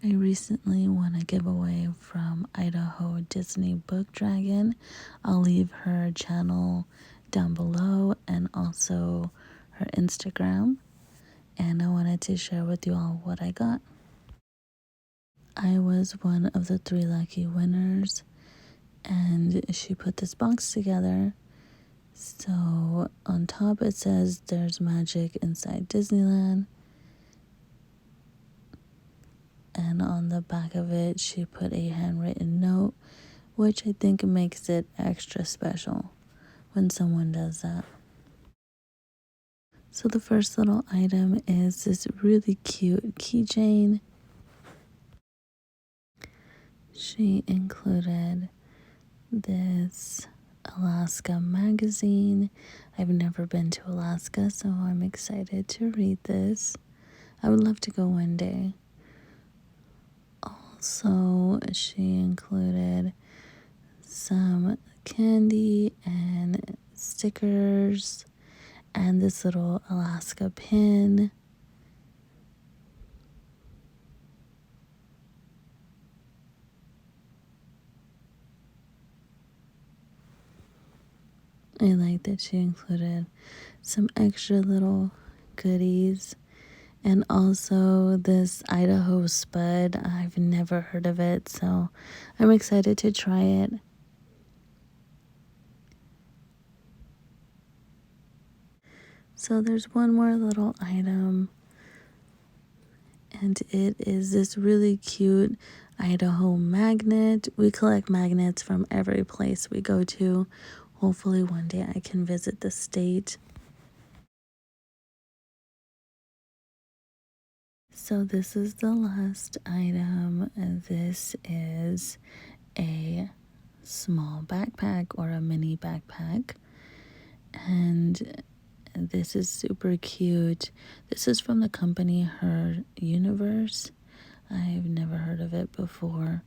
I recently won a giveaway from Idahodisneybookdragon. I'll leave her channel down below and also her Instagram. And I wanted to share with you all what I got. I was one of the 3 lucky winners, and she put this box together. So on top it says there's magic inside Disneyland. And on the back of it, she put a handwritten note, which I think makes it extra special when someone does that. So the first little item is this really cute keychain. She included this Alaska magazine. I've never been to Alaska, so I'm excited to read this. I would love to go one day. Also, she included some candy and stickers and this little Alaska pin. I like that she included some extra little goodies. And also this Idaho Spud. I've never heard of it, so I'm excited to try it. So there's one more little item, and it is this really cute Idaho magnet. We collect magnets from every place we go to. Hopefully one day I can visit the state. So this is the last item. This is a small backpack or a mini backpack, and this is super cute. This is from the company Her Universe. I've never heard of it before,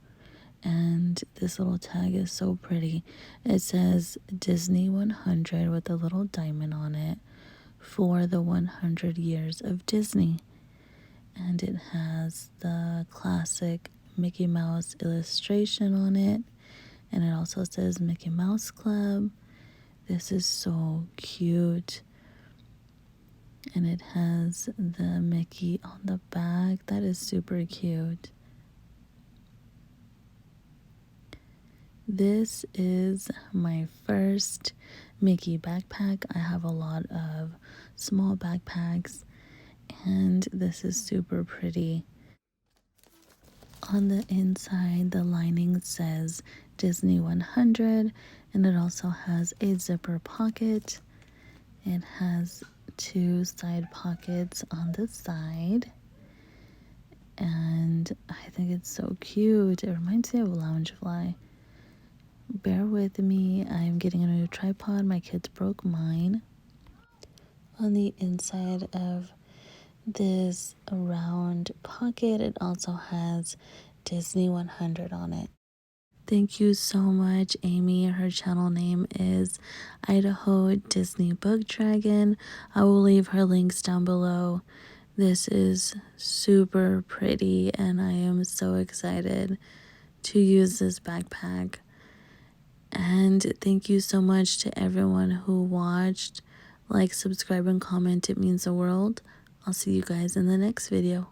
and this little tag is so pretty. It says Disney 100 with a little diamond on it for the 100 years of Disney. And it has the classic Mickey Mouse illustration on it. And it also says Mickey Mouse Club. This is so cute. And it has the Mickey on the back. That is super cute. This is my first Mickey backpack. I have a lot of small backpacks, and this is super pretty. On the inside, the lining says Disney 100, and it also has a zipper pocket. It has 2 side pockets on the side, and I think it's so cute. It reminds me of Loungefly. Bear with me, I'm getting a new tripod. My kids broke mine. On the inside of this round pocket, it also has Disney 100 on it. Thank you so much, Amy. Her channel name is Idahodisneybookdragon. I will leave her links down below. This is super pretty, and I am so excited to use this backpack. And thank you so much to everyone who watched. Like, subscribe, and comment. It means the world. I'll see you guys in the next video.